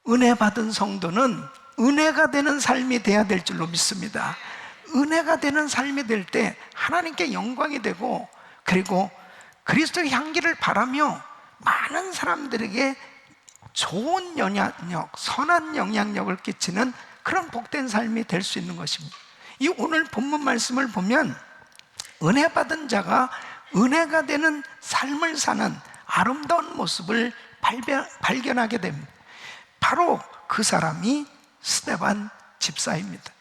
은혜 받은 성도는 은혜가 되는 삶이 돼야 될 줄로 믿습니다. 은혜가 되는 삶이 될 때 하나님께 영광이 되고, 그리고 그리스도의 향기를 바라며 많은 사람들에게 좋은 영향력, 선한 영향력을 끼치는 그런 복된 삶이 될 수 있는 것입니다. 이 오늘 본문 말씀을 보면 은혜 받은 자가 은혜가 되는 삶을 사는 아름다운 모습을 발견하게 됩니다. 바로 그 사람이 스데반 집사입니다.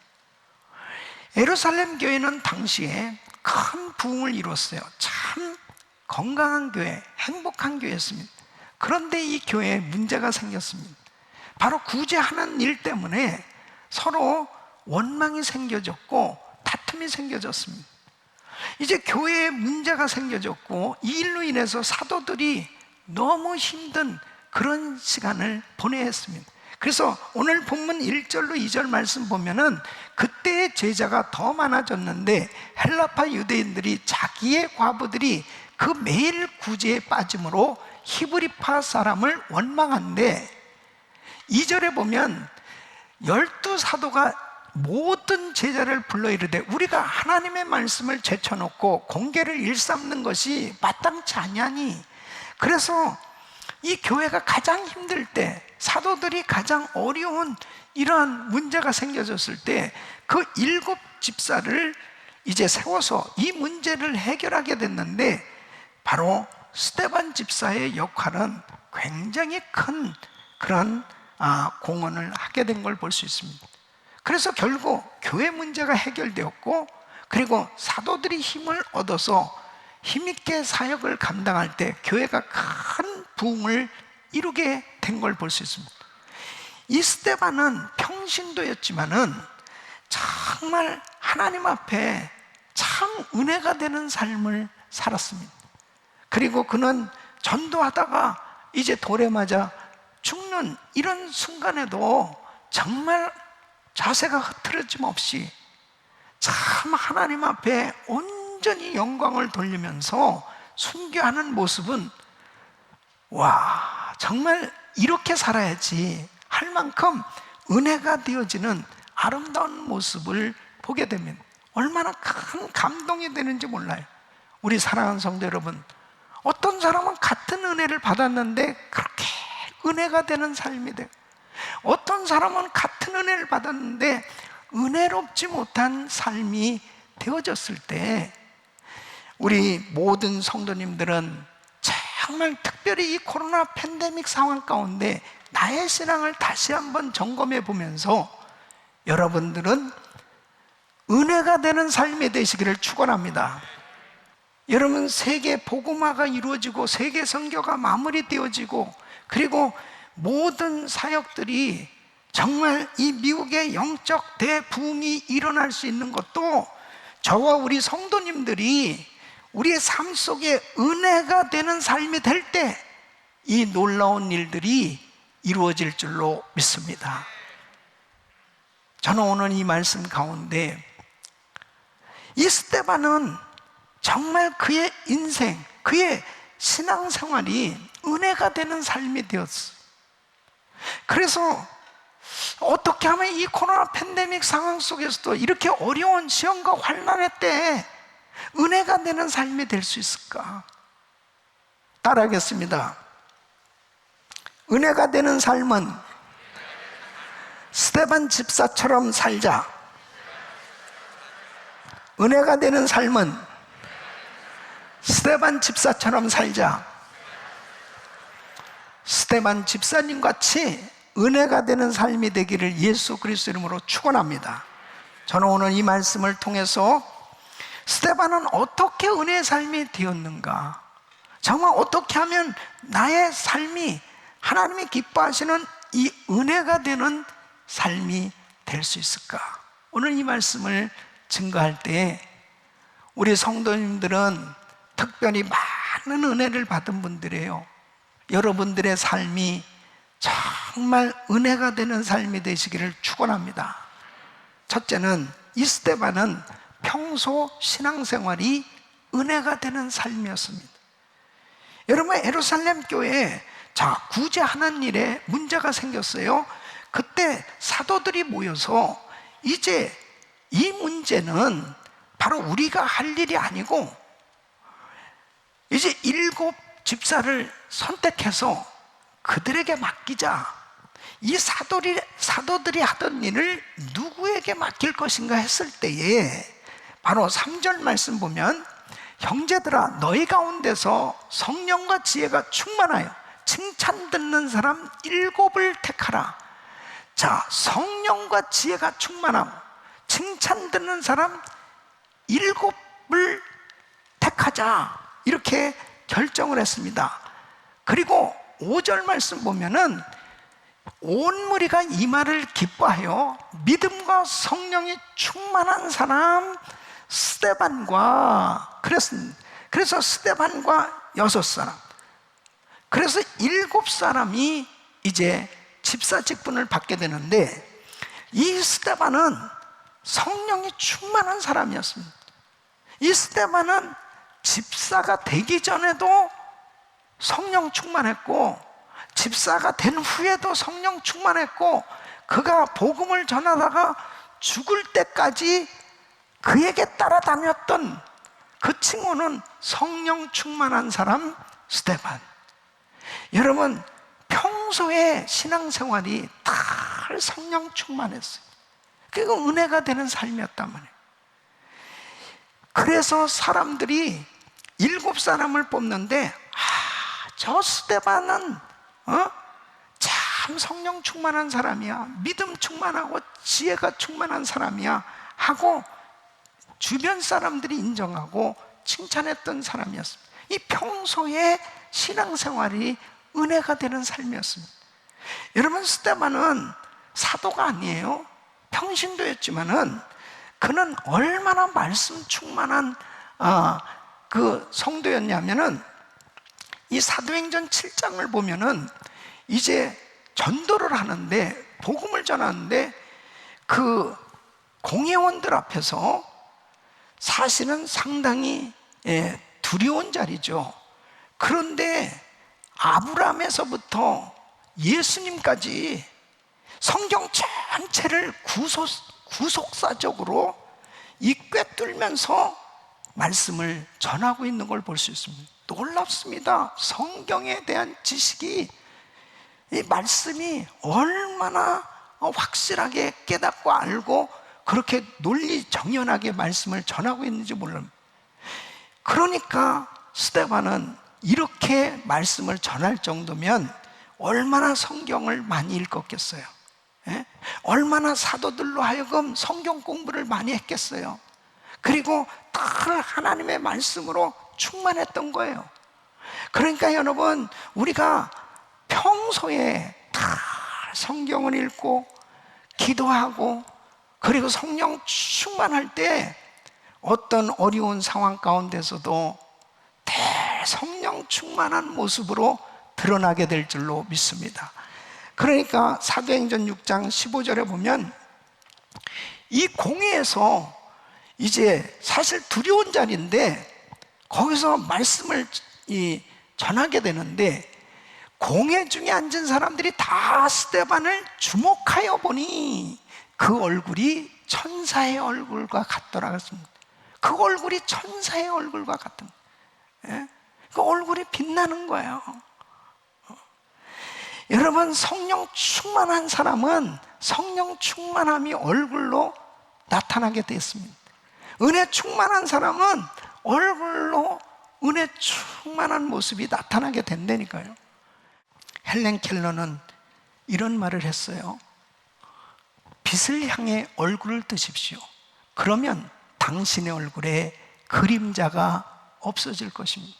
예루살렘 교회는 당시에 큰 부흥을 이뤘어요. 참 건강한 교회, 행복한 교회였습니다. 그런데 이 교회에 문제가 생겼습니다. 바로 구제하는 일 때문에 서로 원망이 생겨졌고 다툼이 생겨졌습니다. 이제 교회에 문제가 생겨졌고 이 일로 인해서 사도들이 너무 힘든 그런 시간을 보내야 했습니다. 그래서 오늘 본문 1절로 2절 말씀 보면은 그때의 제자가 더 많아졌는데 헬라파 유대인들이 자기의 과부들이 그 매일 구제에 빠짐으로 히브리파 사람을 원망한데, 2절에 보면 12사도가 모든 제자를 불러 이르되 우리가 하나님의 말씀을 제쳐놓고 공개를 일삼는 것이 마땅치 아니하니, 그래서 이 교회가 가장 힘들 때, 사도들이 가장 어려운 이러한 문제가 생겨졌을 때 그 7 집사를 이제 세워서 이 문제를 해결하게 됐는데, 바로 스데반 집사의 역할은 굉장히 큰 그런 공헌을 하게 된 걸 볼 수 있습니다. 그래서 결국 교회 문제가 해결되었고, 그리고 사도들이 힘을 얻어서 힘있게 사역을 감당할 때 교회가 큰 부흥을 이루게 된 걸 볼 수 있습니다. 이 스데반은 평신도였지만은 정말 하나님 앞에 참 은혜가 되는 삶을 살았습니다. 그리고 그는 전도하다가 이제 돌에 맞아 죽는 이런 순간에도 정말 자세가 흐트러짐 없이 참 하나님 앞에 온전히 영광을 돌리면서 순교하는 모습은, 와, 정말 이렇게 살아야지 할 만큼 은혜가 되어지는 아름다운 모습을 보게 됩니다. 얼마나 큰 감동이 되는지 몰라요. 우리 사랑하는 성도 여러분, 어떤 사람은 같은 은혜를 받았는데 그렇게 은혜가 되는 삶이 돼요. 어떤 사람은 같은 은혜를 받았는데 은혜롭지 못한 삶이 되어졌을 때, 우리 모든 성도님들은 정말 특별히 이 코로나 팬데믹 상황 가운데 나의 신앙을 다시 한번 점검해 보면서 여러분들은 은혜가 되는 삶이 되시기를 축원합니다. 여러분, 세계 복음화가 이루어지고 세계 선교가 마무리되어지고, 그리고 모든 사역들이 정말 이 미국의 영적 대부흥이 일어날 수 있는 것도 저와 우리 성도님들이 우리의 삶 속에 은혜가 되는 삶이 될 때 이 놀라운 일들이 이루어질 줄로 믿습니다. 저는 오늘 이 말씀 가운데 이 스데반은 정말 그의 인생, 그의 신앙생활이 은혜가 되는 삶이 되었어요. 그래서 어떻게 하면 이 코로나 팬데믹 상황 속에서도 이렇게 어려운 시험과 환난의 때에 은혜가 되는 삶이 될 수 있을까? 따라하겠습니다. 은혜가 되는 삶은 스데반 집사처럼 살자. 은혜가 되는 삶은 스데반 집사처럼 살자. 스데반 집사님 같이 은혜가 되는 삶이 되기를 예수 그리스도 이름으로 축원합니다. 저는 오늘 이 말씀을 통해서 스데반은 어떻게 은혜의 삶이 되었는가, 정말 어떻게 하면 나의 삶이 하나님이 기뻐하시는 이 은혜가 되는 삶이 될 수 있을까? 오늘 이 말씀을 증거할 때 우리 성도님들은 특별히 많은 은혜를 받은 분들이에요. 여러분들의 삶이 정말 은혜가 되는 삶이 되시기를 축원합니다. 첫째는 이 스데반은 평소 신앙생활이 은혜가 되는 삶이었습니다. 여러분, 예루살렘 교회에 자, 구제하는 일에 문제가 생겼어요. 그때 사도들이 모여서 이제 이 문제는 바로 우리가 할 일이 아니고 이제 7 집사를 선택해서 그들에게 맡기자. 이 사도들이 하던 일을 누구에게 맡길 것인가 했을 때에 바로 3절 말씀 보면, 형제들아 너희 가운데서 성령과 지혜가 충만하여 칭찬 듣는 사람 7을 택하라. 자, 성령과 지혜가 충만하고 칭찬 듣는 사람 7을 택하자, 이렇게 결정을 했습니다. 그리고 5절 말씀 보면은 온 무리가 이 말을 기뻐하여 믿음과 성령이 충만한 사람 스데반과, 그래서 스데반과 6사람, 그래서 7사람이 이제 집사 직분을 받게 되는데, 이 스데반은 성령이 충만한 사람이었습니다. 이 스데반은 집사가 되기 전에도 성령 충만했고, 집사가 된 후에도 성령 충만했고, 그가 복음을 전하다가 죽을 때까지 그에게 따라다녔던 그 친구는 성령 충만한 사람 스데반. 여러분, 평소에 신앙생활이 다 성령 충만했어요. 그게 은혜가 되는 삶이었단 말이에요. 그래서 사람들이 7사람을 뽑는데, 저 스데반은 참 성령 충만한 사람이야, 믿음 충만하고 지혜가 충만한 사람이야 하고 주변 사람들이 인정하고 칭찬했던 사람이었습니다. 이 평소에 신앙생활이 은혜가 되는 삶이었습니다. 여러분, 스데반은 사도가 아니에요. 평신도였지만은 그는 얼마나 말씀 충만한 그 성도였냐면은, 이 사도행전 7장을 보면은 이제 전도를 하는데, 복음을 전하는데 그 공회원들 앞에서 사실은 상당히 두려운 자리죠. 그런데 아브라함에서부터 예수님까지 성경 전체를 구속사적으로 이 꿰뚫면서 말씀을 전하고 있는 걸 볼 수 있습니다. 놀랍습니다. 성경에 대한 지식이, 이 말씀이 얼마나 확실하게 깨닫고 알고 그렇게 논리정연하게 말씀을 전하고 있는지 몰라요. 그러니까 스데반은 이렇게 말씀을 전할 정도면 얼마나 성경을 많이 읽었겠어요. 얼마나 사도들로 하여금 성경 공부를 많이 했겠어요. 그리고 늘 하나님의 말씀으로 충만했던 거예요. 그러니까 여러분, 우리가 평소에 다 성경을 읽고 기도하고 그리고 성령 충만할 때 어떤 어려운 상황 가운데서도 대성령 충만한 모습으로 드러나게 될 줄로 믿습니다. 그러니까 사도행전 6장 15절에 보면 이 공회에서 이제 사실 두려운 자리인데 거기서 말씀을 전하게 되는데, 공회 중에 앉은 사람들이 다 스데반을 주목하여 보니 그 얼굴이 천사의 얼굴과 같더라 그랬습니다. 그 얼굴이 천사의 얼굴과 같은 거예요. 그 얼굴이 빛나는 거예요. 여러분, 성령 충만한 사람은 성령 충만함이 얼굴로 나타나게 됐습니다. 은혜 충만한 사람은 얼굴로 은혜 충만한 모습이 나타나게 된다니까요. 헬렌 켈러는 이런 말을 했어요. 빛을 향해 얼굴을 뜨십시오. 그러면 당신의 얼굴에 그림자가 없어질 것입니다.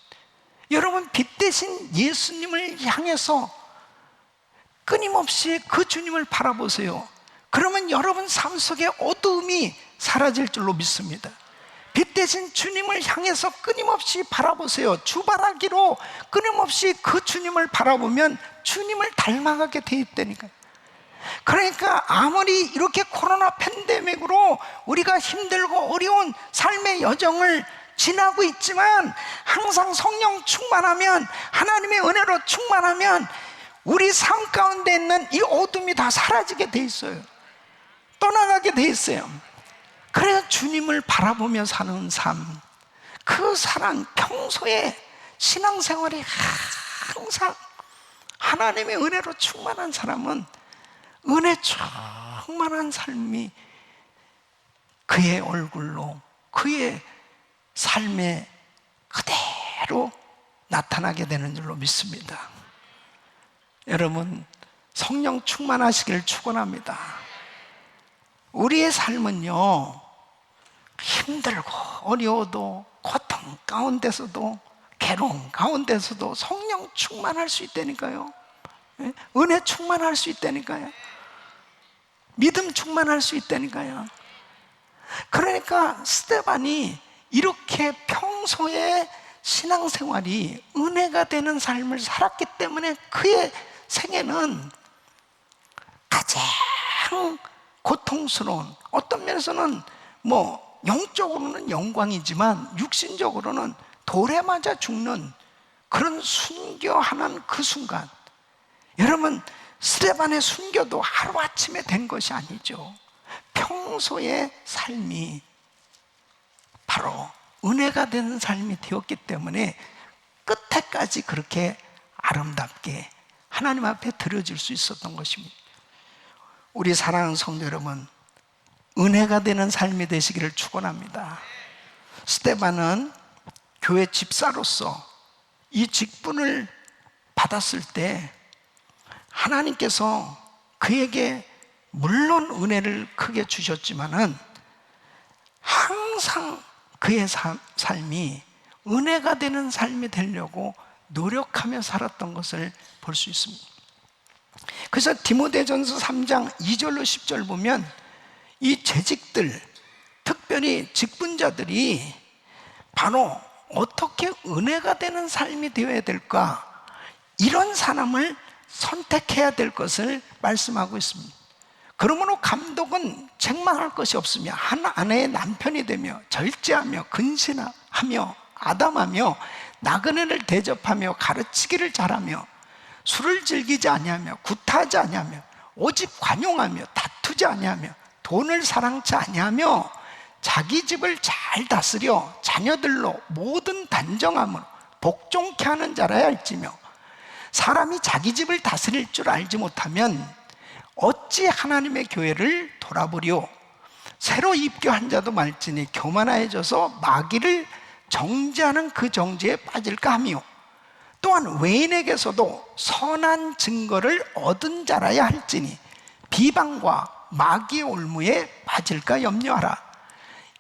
여러분, 빛 대신 예수님을 향해서 끊임없이 그 주님을 바라보세요. 그러면 여러분 삶 속에 어두움이 사라질 줄로 믿습니다. 빛 대신 주님을 향해서 끊임없이 바라보세요. 주바라기로 끊임없이 그 주님을 바라보면 주님을 닮아가게 돼 있다니까요. 그러니까 아무리 이렇게 코로나 팬데믹으로 우리가 힘들고 어려운 삶의 여정을 지나고 있지만, 항상 성령 충만하면, 하나님의 은혜로 충만하면 우리 삶 가운데 있는 이 어둠이 다 사라지게 돼 있어요. 떠나가게 돼 있어요. 그래서 주님을 바라보며 사는 삶, 그 사랑, 평소에 신앙생활이 항상 하나님의 은혜로 충만한 사람은 은혜 충만한 삶이 그의 얼굴로, 그의 삶에 그대로 나타나게 되는 줄로 믿습니다. 여러분, 성령 충만하시기를 축원합니다. 우리의 삶은요, 힘들고 어려워도, 고통 가운데서도, 괴로움 가운데서도 성령 충만할 수 있다니까요. 은혜 충만할 수 있다니까요. 믿음 충만할 수 있다니까요. 그러니까 스데반이 이렇게 평소에 신앙생활이 은혜가 되는 삶을 살았기 때문에 그의 생애는 가장 고통스러운, 어떤 면에서는 영적으로는 영광이지만 육신적으로는 돌에 맞아 죽는 그런 순교하는 그 순간, 여러분, 스데반의 순교도 하루아침에 된 것이 아니죠. 평소의 삶이 바로 은혜가 되는 삶이 되었기 때문에 끝에까지 그렇게 아름답게 하나님 앞에 드려질 수 있었던 것입니다. 우리 사랑하는 성도 여러분, 은혜가 되는 삶이 되시기를 축원합니다. 스데반은 교회 집사로서 이 직분을 받았을 때 하나님께서 그에게 물론 은혜를 크게 주셨지만은 항상 그의 삶이 은혜가 되는 삶이 되려고 노력하며 살았던 것을 볼 수 있습니다. 그래서 디모데전서 3장 2절로 10절 보면 이 재직들, 특별히 직분자들이 바로 어떻게 은혜가 되는 삶이 되어야 될까, 이런 사람을 선택해야 될 것을 말씀하고 있습니다. 그러므로 감독은 책망할 것이 없으며 한 아내의 남편이 되며 절제하며 근신하며 아담하며 나그네를 대접하며 가르치기를 잘하며 술을 즐기지 아니하며 구타하지 아니하며 오직 관용하며 다투지 아니하며 돈을 사랑치 아니하며 자기 집을 잘 다스려 자녀들로 모든 단정함으로 복종케 하는 자라야 할지며, 사람이 자기 집을 다스릴 줄 알지 못하면 어찌 하나님의 교회를 돌아보리오. 새로 입교한 자도 말지니 교만해져서 마귀를 정죄하는 그 정죄에 빠질까 하며, 또한 외인에게서도 선한 증거를 얻은 자라야 할지니 비방과 마귀의 올무에 빠질까 염려하라.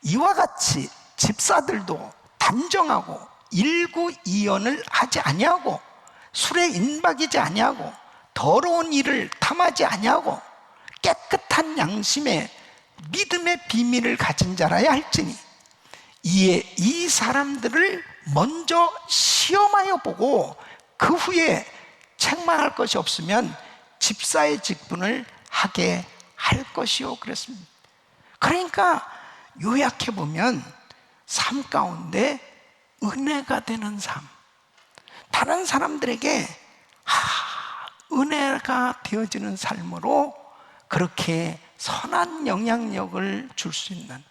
이와 같이 집사들도 단정하고 일구이연을 하지 아니하고 술에 인박이지 아니하고 더러운 일을 탐하지 아니하고 깨끗한 양심에 믿음의 비밀을 가진 자라야 할지니, 이에 이 사람들을 먼저 시험하여 보고 그 후에 책망할 것이 없으면 집사의 직분을 하게 할 것이요 그랬습니다. 그러니까 요약해 보면 삶 가운데 은혜가 되는 삶, 다른 사람들에게 은혜가 되어지는 삶으로 그렇게 선한 영향력을 줄 수 있는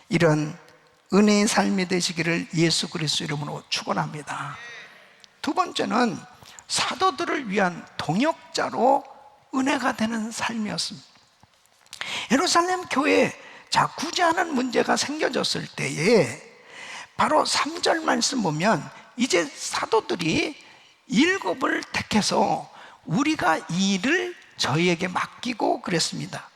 이런 은혜의 삶이 되시기를 예수 그리스도 이름으로 축원합니다. 두 번째는 사도들을 위한 동역자로 은혜가 되는 삶이었습니다. 예루살렘 교회에 구제하는 문제가 생겨졌을 때에 바로 3절 말씀 보면 이제 사도들이 7을 택해서 우리가 이 일을 저희에게 맡기고 그랬습니다.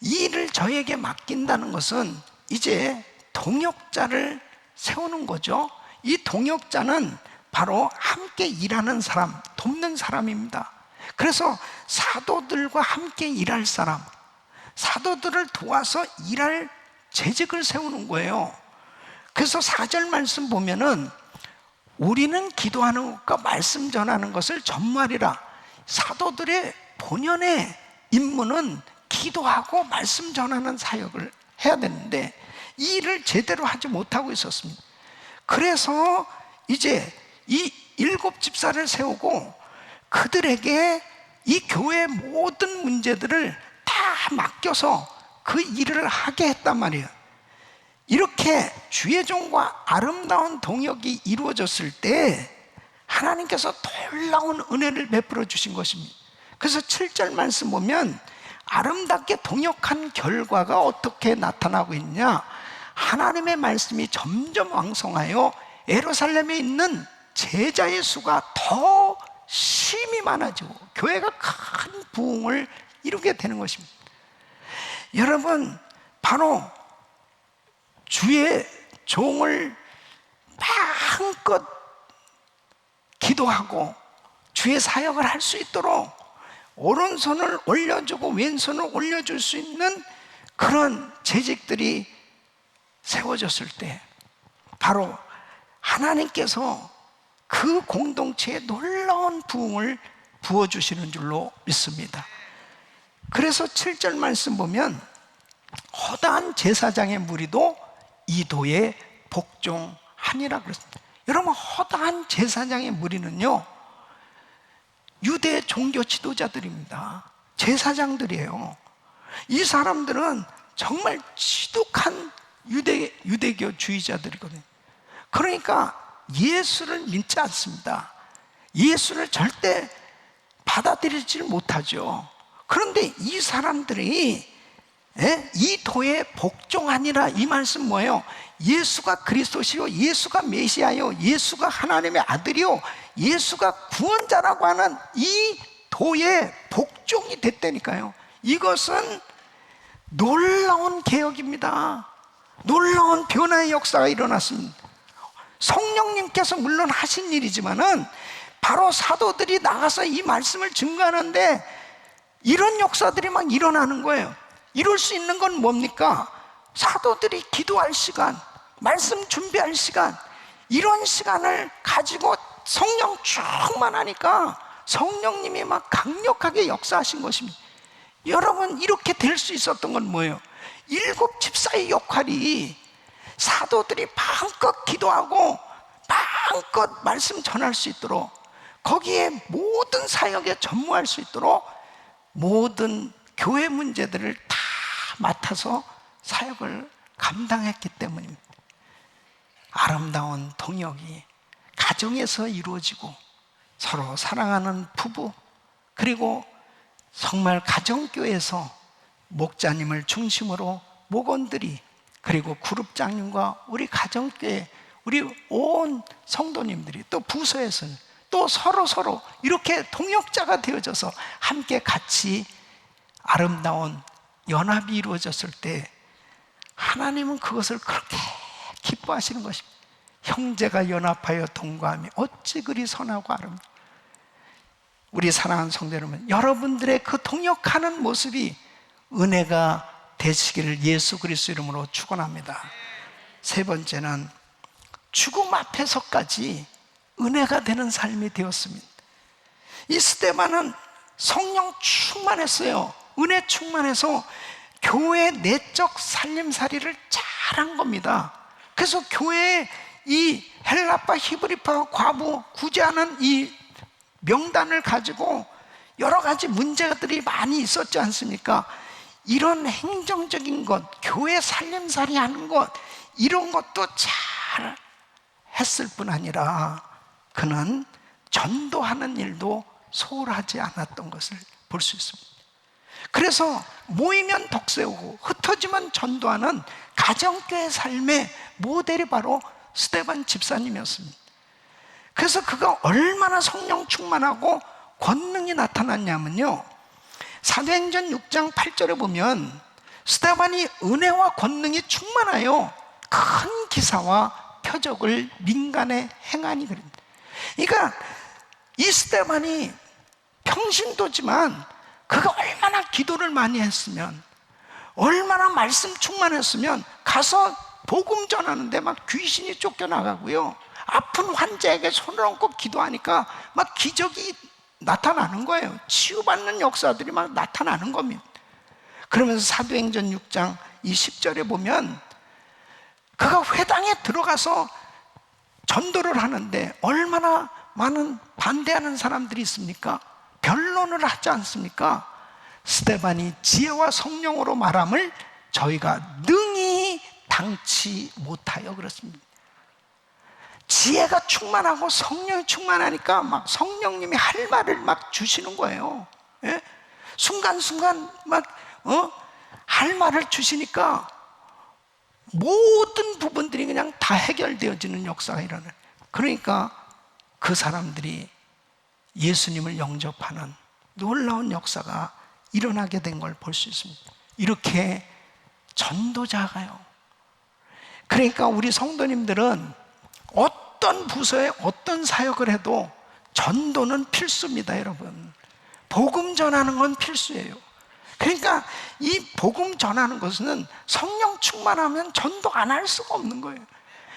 이 일을 저희에게 맡긴다는 것은 이제 동역자를 세우는 거죠. 이 동역자는 바로 함께 일하는 사람, 돕는 사람입니다. 그래서 사도들과 함께 일할 사람, 사도들을 도와서 일할 재직을 세우는 거예요. 그래서 4절 말씀 보면은 우리는 기도하는 것과 말씀 전하는 것을 전무하리라. 사도들의 본연의 임무는 기도하고 말씀 전하는 사역을 해야 되는데 이 일을 제대로 하지 못하고 있었습니다. 그래서 이제 이 7 집사를 세우고 그들에게 이 교회의 모든 문제들을 다 맡겨서 그 일을 하게 했단 말이에요. 이렇게 주의 종과 아름다운 동역이 이루어졌을 때 하나님께서 놀라운 은혜를 베풀어 주신 것입니다. 그래서 7절 말씀 보면 아름답게 동역한 결과가 어떻게 나타나고 있냐, 하나님의 말씀이 점점 왕성하여 예루살렘에 있는 제자의 수가 더 심히 많아지고 교회가 큰 부흥을 이루게 되는 것입니다. 여러분, 바로 주의 종을 마음껏 기도하고 주의 사역을 할 수 있도록 오른손을 올려주고 왼손을 올려줄 수 있는 그런 재직들이 세워졌을 때 바로 하나님께서 그 공동체에 놀라운 부흥을 부어주시는 줄로 믿습니다. 그래서 7절 말씀 보면 허다한 제사장의 무리도 이 도에 복종하니라 그랬습니다. 여러분, 허다한 제사장의 무리는요, 유대 종교 지도자들입니다. 제사장들이에요. 이 사람들은 정말 지독한 유대교 주의자들이거든요. 그러니까 예수를 믿지 않습니다. 예수를 절대 받아들이지 못하죠. 그런데 이 사람들이 이 도에 복종하니라, 이 말씀 뭐예요? 예수가 그리스도시요, 예수가 메시아요, 예수가 하나님의 아들이요, 예수가 구원자라고 하는 이 도에 복종이 됐다니까요. 이것은 놀라운 개혁입니다. 놀라운 변화의 역사가 일어났습니다. 성령님께서 물론 하신 일이지만은 바로 사도들이 나가서 이 말씀을 증거하는데 이런 역사들이 막 일어나는 거예요. 이룰 수 있는 건 뭡니까? 사도들이 기도할 시간, 말씀 준비할 시간, 이런 시간을 가지고 성령 충만하니까 성령님이 막 강력하게 역사하신 것입니다. 여러분, 이렇게 될 수 있었던 건 뭐예요? 7 집사의 역할이 사도들이 마음껏 기도하고 마음껏 말씀 전할 수 있도록, 거기에 모든 사역에 전무할 수 있도록 모든 교회 문제들을 다 맡아서 사역을 감당했기 때문입니다. 아름다운 동역이 가정에서 이루어지고 서로 사랑하는 부부, 그리고 정말 가정교회에서 목자님을 중심으로 목원들이, 그리고 그룹장님과 우리 가정교회, 우리 온 성도님들이, 또 부서에서는 또 서로 이렇게 동역자가 되어져서 함께 같이 아름다운 연합이 이루어졌을 때 하나님은 그것을 그렇게 기뻐하시는 것입니다. 형제가 연합하여 동거하며 어찌 그리 선하고 아름다워. 우리 사랑하는 성도 여러분, 여러분들의 그 동역하는 모습이 은혜가 되시기를 예수 그리스도 이름으로 축원합니다. 세 번째는 죽음 앞에서까지 은혜가 되는 삶이 되었습니다. 이 스데반은 성령 충만했어요. 은혜 충만해서 교회 내적 살림살이를 잘한 겁니다. 그래서 교회에 이 헬라파, 히브리파, 과부 구제하는 이 명단을 가지고 여러 가지 문제들이 많이 있었지 않습니까? 이런 행정적인 것, 교회 살림살이 하는 것, 이런 것도 잘 했을 뿐 아니라 그는 전도하는 일도 소홀하지 않았던 것을 볼 수 있습니다. 그래서 모이면 덕세우고 흩어지면 전도하는 가정교회 삶의 모델이 바로 스데반 집사님이었습니다. 그래서 그가 얼마나 성령 충만하고 권능이 나타났냐면요, 사도행전 6장 8절에 보면 스데반이 은혜와 권능이 충만하여 큰 기사와 표적을 민간에 행하니 그럽니다. 그러니까 이 스데반이 평신도지만 그가 얼마나 기도를 많이 했으면, 얼마나 말씀 충만했으면 가서 복음 전하는데 막 귀신이 쫓겨나가고요, 아픈 환자에게 손을 얹고 기도하니까 막 기적이 나타나는 거예요. 치유받는 역사들이 막 나타나는 겁니다. 그러면서 사도행전 6장 이 10절에 보면 그가 회당에 들어가서 전도를 하는데 얼마나 많은 반대하는 사람들이 있습니까? 변론을 하지 않습니까? 스데반이 지혜와 성령으로 말함을 저희가 능히 당치 못하여 그렇습니다. 지혜가 충만하고 성령이 충만하니까 막 성령님이 할 말을 막 주시는 거예요. 예? 순간순간 막 할 말을 주시니까 모든 부분들이 그냥 다 해결되어지는 역사가 일어나요. 그러니까 그 사람들이 예수님을 영접하는 놀라운 역사가 일어나게 된 걸 볼 수 있습니다. 이렇게 전도자가요. 그러니까 우리 성도님들은 어떤 부서에 어떤 사역을 해도 전도는 필수입니다, 여러분. 복음 전하는 건 필수예요. 그러니까 이 복음 전하는 것은 성령 충만하면 전도 안 할 수가 없는 거예요.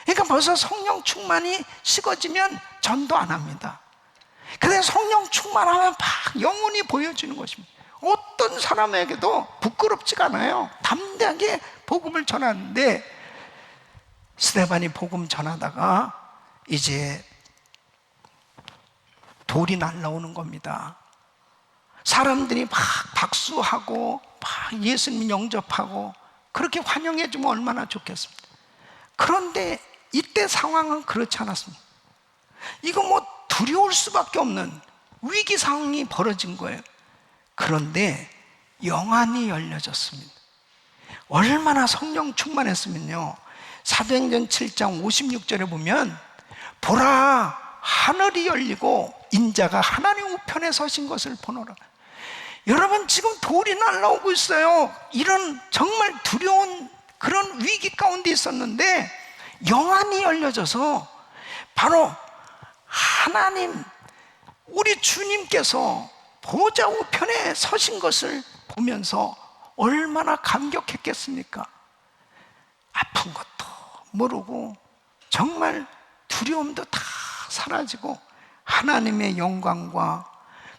그러니까 벌써 성령 충만이 식어지면 전도 안 합니다. 근데 성령 충만하면 막 영혼이 보여지는 것입니다. 어떤 사람에게도 부끄럽지가 않아요. 담대하게 복음을 전하는데, 스데반이 복음 전하다가 이제 돌이 날라오는 겁니다. 사람들이 막 박수하고 막 예수님 영접하고 그렇게 환영해 주면 얼마나 좋겠습니까? 그런데 이때 상황은 그렇지 않았습니다. 이거 뭐 두려울 수밖에 없는 위기 상황이 벌어진 거예요. 그런데 영안이 열려졌습니다. 얼마나 성령 충만했으면요, 사도행전 7장 56절에 보면 보라, 하늘이 열리고 인자가 하나님 우편에 서신 것을 보노라. 여러분, 지금 돌이 날라오고 있어요. 이런 정말 두려운 그런 위기 가운데 있었는데 영안이 열려져서 바로 하나님, 우리 주님께서 보좌 우편에 서신 것을 보면서 얼마나 감격했겠습니까? 아픈 것도 모르고 정말 두려움도 다 사라지고 하나님의 영광과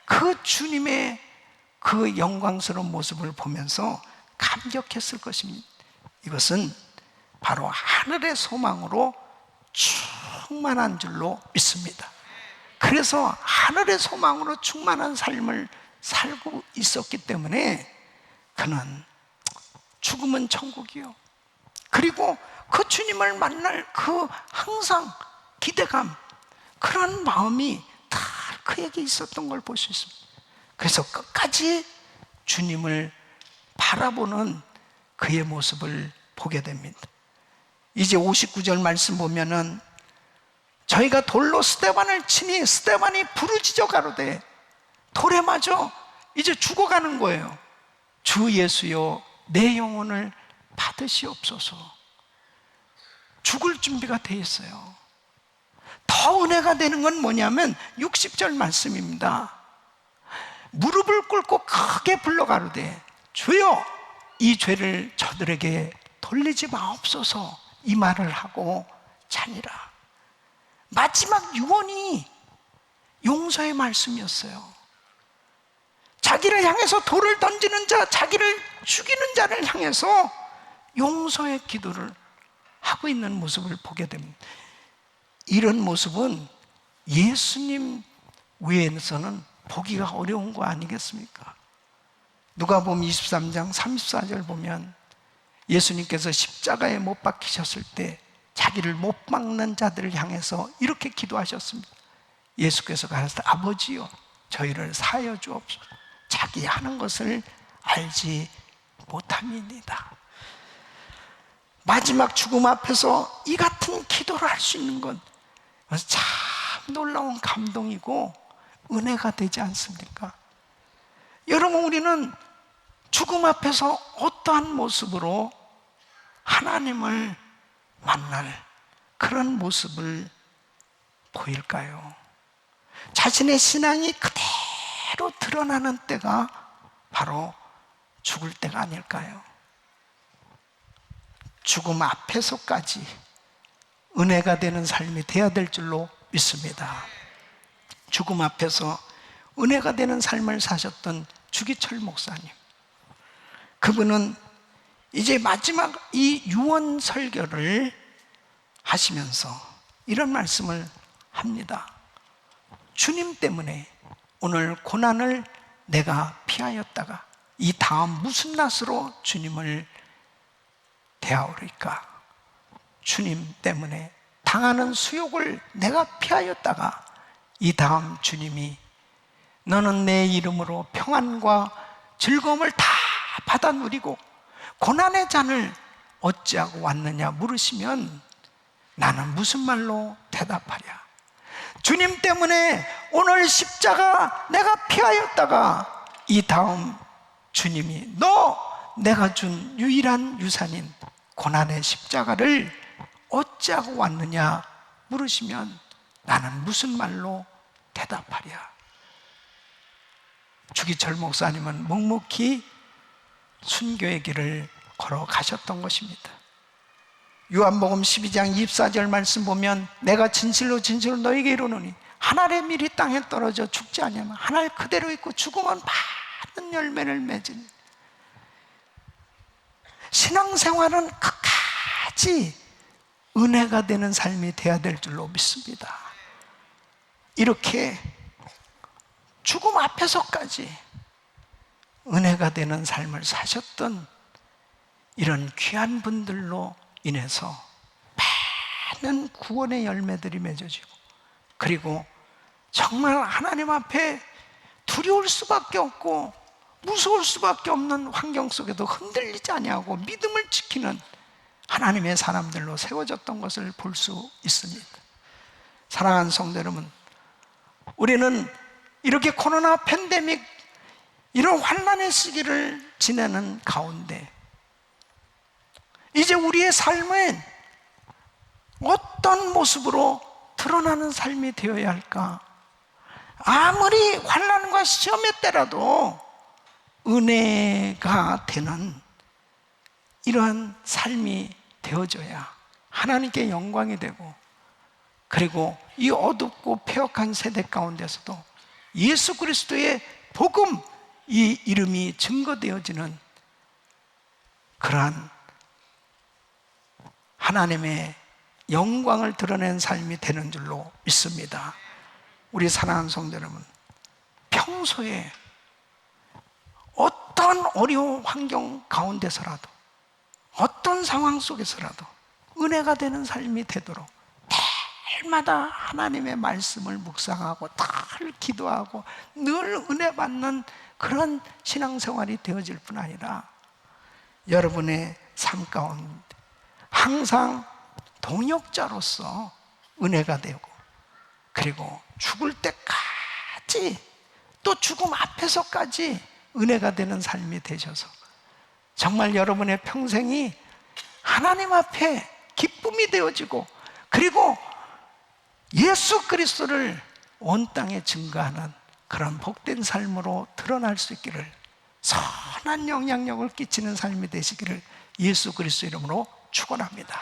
그 주님의 그 영광스러운 모습을 보면서 감격했을 것입니다. 이것은 바로 하늘의 소망으로 충만한 줄로 믿습니다. 그래서 하늘의 소망으로 충만한 삶을 살고 있었기 때문에 그는 죽음은 천국이요, 그리고 그 주님을 만날 그 항상 기대감, 그런 마음이 다 그에게 있었던 걸 볼 수 있습니다. 그래서 끝까지 주님을 바라보는 그의 모습을 보게 됩니다. 이제 59절 말씀 보면은 저희가 돌로 스데반을 치니 스데반이 부르짖어 가로되, 돌에 맞아 이제 죽어가는 거예요. 주 예수여, 내 영혼을 받으시옵소서. 죽을 준비가 돼 있어요. 더 은혜가 되는 건 뭐냐면 60절 말씀입니다. 무릎을 꿇고 크게 불러 가로되, 주여 이 죄를 저들에게 돌리지 마옵소서. 이 말을 하고 자니라. 마지막 유언이 용서의 말씀이었어요. 자기를 향해서 돌을 던지는 자, 자기를 죽이는 자를 향해서 용서의 기도를 하고 있는 모습을 보게 됩니다. 이런 모습은 예수님 외에서는 보기가 어려운 거 아니겠습니까? 누가복음 23장 34절 보면 예수님께서 십자가에 못 박히셨을 때 자기를 못 박는 자들을 향해서 이렇게 기도하셨습니다. 예수께서 가라사대, 아버지여 저희를 사하여 주옵소서. 자기 하는 것을 알지 못함이니이다. 마지막 죽음 앞에서 이 같은 기도를 할 수 있는 건 참 놀라운 감동이고 은혜가 되지 않습니까? 여러분, 우리는 죽음 앞에서 어떠한 모습으로 하나님을 만날 그런 모습을 보일까요? 자신의 신앙이 그대로 드러나는 때가 바로 죽을 때가 아닐까요? 죽음 앞에서까지 은혜가 되는 삶이 되어야 될 줄로 믿습니다. 죽음 앞에서 은혜가 되는 삶을 사셨던 주기철 목사님, 그분은 이제 마지막 이 유언 설교를 하시면서 이런 말씀을 합니다. 주님 때문에 오늘 고난을 내가 피하였다가 이 다음 무슨 낯으로 주님을 대하오리까? 주님 때문에 당하는 수욕을 내가 피하였다가 이 다음 주님이 너는 내 이름으로 평안과 즐거움을 다 받아 누리고 고난의 잔을 어찌하고 왔느냐 물으시면 나는 무슨 말로 대답하랴? 주님 때문에 오늘 십자가 내가 피하였다가 이 다음 주님이 너 내가 준 유일한 유산인 고난의 십자가를 어찌하고 왔느냐 물으시면 나는 무슨 말로 대답하랴? 주기철 목사님은 묵묵히 순교의 길을 걸어가셨던 것입니다. 요한복음 12장 24절 말씀 보면 내가 진실로 진실로 너에게 이르노니 한 알의 밀이 땅에 떨어져 죽지 아니하면 한 알 그대로 있고 죽으면 많은 열매를 맺은 신앙생활은 끝까지 은혜가 되는 삶이 되어야 될 줄로 믿습니다. 이렇게 죽음 앞에서까지 은혜가 되는 삶을 사셨던 이런 귀한 분들로 인해서 많은 구원의 열매들이 맺어지고 그리고 정말 하나님 앞에 두려울 수밖에 없고 무서울 수밖에 없는 환경 속에도 흔들리지 아니하고 믿음을 지키는 하나님의 사람들로 세워졌던 것을 볼 수 있습니다. 사랑하는 성도 여러분, 우리는 이렇게 코로나 팬데믹 이런 환난의 시기를 지내는 가운데 이제 우리의 삶은 어떤 모습으로 드러나는 삶이 되어야 할까? 아무리 환난과 시험의 때라도 은혜가 되는 이러한 삶이 되어져야 하나님께 영광이 되고 그리고 이 어둡고 폐역한 세대 가운데서도 예수 그리스도의 복음 이 이름이 증거되어지는 그러한 하나님의 영광을 드러낸 삶이 되는 줄로 믿습니다. 우리 사랑하는 성도 여러분, 평소에 어떤 어려운 환경 가운데서라도 어떤 상황 속에서라도 은혜가 되는 삶이 되도록 날마다 하나님의 말씀을 묵상하고 늘 기도하고 늘 은혜 받는 그런 신앙생활이 되어질 뿐 아니라 여러분의 삶 가운데 항상 동역자로서 은혜가 되고 그리고 죽을 때까지 또 죽음 앞에서까지 은혜가 되는 삶이 되셔서 정말 여러분의 평생이 하나님 앞에 기쁨이 되어지고 그리고 예수 그리스도를 온 땅에 증거하는 그런 복된 삶으로 드러날 수 있기를 선한 영향력을 끼치는 삶이 되시기를 예수 그리스도 이름으로 축원합니다.